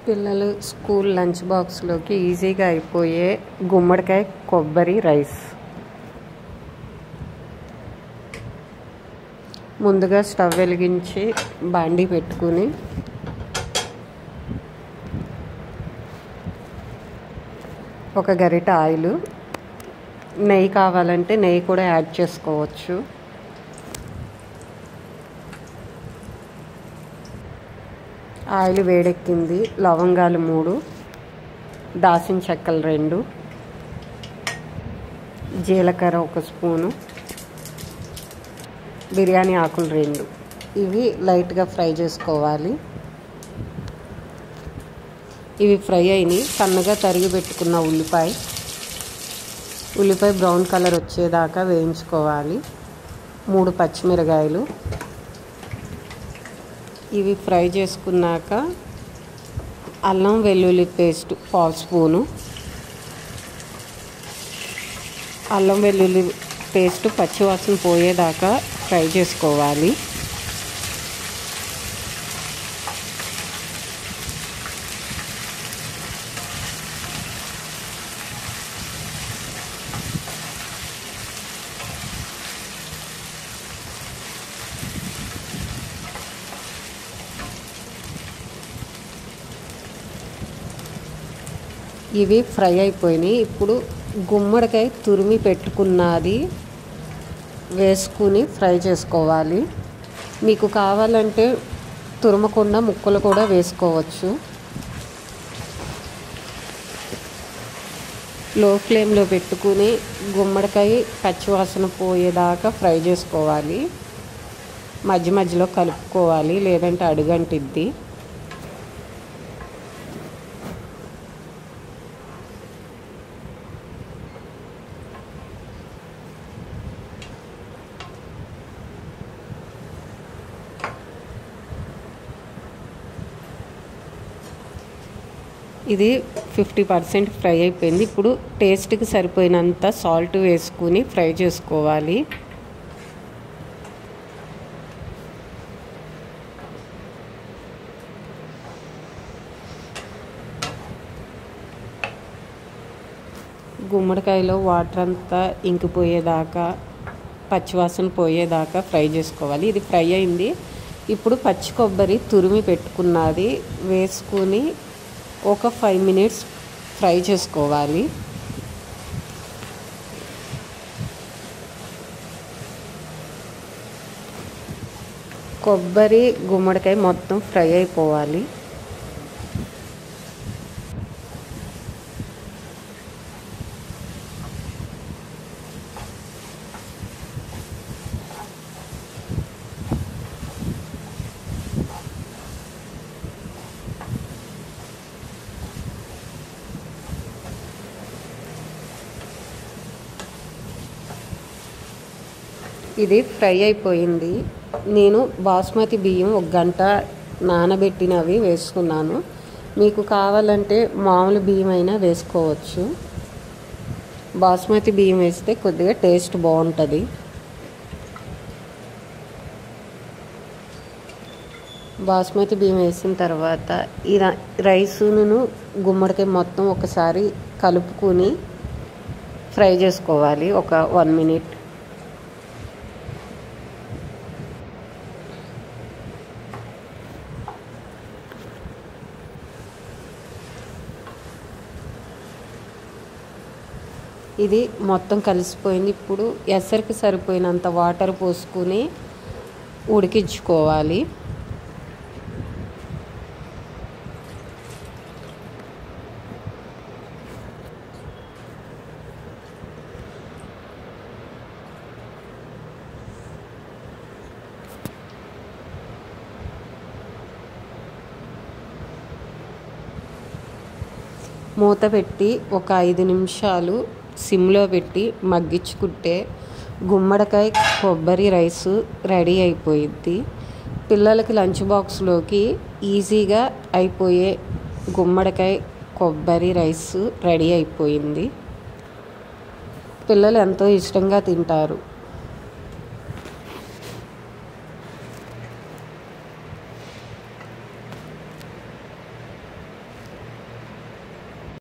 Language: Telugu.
పిల్లలు స్కూల్ లంచ్ బాక్స్లోకి ఈజీగా అయిపోయే గుమ్మడికాయ కొబ్బరి రైస్. ముందుగా స్టవ్ వెలిగించి బాండీ పెట్టుకుని ఒక గరిట ఆయిల్, నెయ్యి కావాలంటే నెయ్యి కూడా యాడ్ చేసుకోవచ్చు. ఆయిల్ వేడెక్కింది. లవంగాలు 3, దాల్చిన చెక్కలు 2, జీలకర్ర 1 స్పూను, బిర్యానీ ఆకులు 2. ఇవి లైట్గా ఫ్రై చేసుకోవాలి. ఇవి ఫ్రై అయినాయి. సన్నగా తరిగి పెట్టుకున్న ఉల్లిపాయ బ్రౌన్ కలర్ వచ్చేదాకా వేయించుకోవాలి. 3 పచ్చిమిరకాయలు. ఇవి ఫ్రై చేసుకున్నాక అల్లం వెల్లుల్లి పేస్ట్ 1/2 స్పూను. అల్లం వెల్లుల్లి పేస్ట్ పచ్చివాసన పోయేదాకా ఫ్రై చేసుకోవాలి. ఇవి ఫ్రై అయిపోయినాయి. ఇప్పుడు గుమ్మడికాయ తురిమి పెట్టుకున్నది వేసుకుని ఫ్రై చేసుకోవాలి. మీకు కావాలంటే తురమకుండా ముక్కలు కూడా వేసుకోవచ్చు. లో ఫ్లేమ్లో పెట్టుకుని గుమ్మడికాయ పచ్చివాసన పోయేదాకా ఫ్రై చేసుకోవాలి. మధ్య మధ్యలో కలుపుకోవాలి, లేదంటే అడుగంటిద్ది. ఇది 50% ఫ్రై అయిపోయింది. ఇప్పుడు టేస్ట్కి సరిపోయినంత సాల్ట్ వేసుకుని ఫ్రై చేసుకోవాలి. గుమ్మడికాయలో వాటర్ అంతా ఇంకిపోయేదాకా, పచ్చివాసన పోయేదాకా ఫ్రై చేసుకోవాలి. ఇది ఫ్రై అయింది. ఇప్పుడు పచ్చి కొబ్బరి తురిమి పెట్టుకున్నది వేసుకుని ఒక 5 మినిట్స్ ఫ్రై చేసుకోవాలి. కొబ్బరి గుమ్మడికాయ మొత్తం ఫ్రై అయిపోవాలి. ఇది ఫ్రై అయిపోయింది. నేను బాస్మతి బియ్యం 1 గంట నానబెట్టినవి వేసుకున్నాను. మీకు కావాలంటే మామూలు బియ్యం అయినా వేసుకోవచ్చు. బాస్మతి బియ్యం వేస్తే కొద్దిగా టేస్ట్ బాగుంటుంది. బాస్మతి బియ్యం వేసిన తర్వాత ఈ రైసును గుమ్మడికాయ మొత్తం ఒకసారి కలుపుకుని ఫ్రై చేసుకోవాలి ఒక 1 మినిట్. ఇది మొత్తం కలిసిపోయింది. ఇప్పుడు ఎసరికి సరిపోయినంత వాటర్ పోసుకుని ఉడికించుకోవాలి. మూత పెట్టి ఒక 5 నిమిషాలు సిమ్లో పెట్టి మగ్గించుకుంటే గుమ్మడికాయ కొబ్బరి రైసు రెడీ అయిపోయింది. పిల్లలకి లంచ్ బాక్స్లోకి ఈజీగా అయిపోయే గుమ్మడికాయ కొబ్బరి రైసు రెడీ అయిపోయింది. పిల్లలు ఎంతో ఇష్టంగా తింటారు.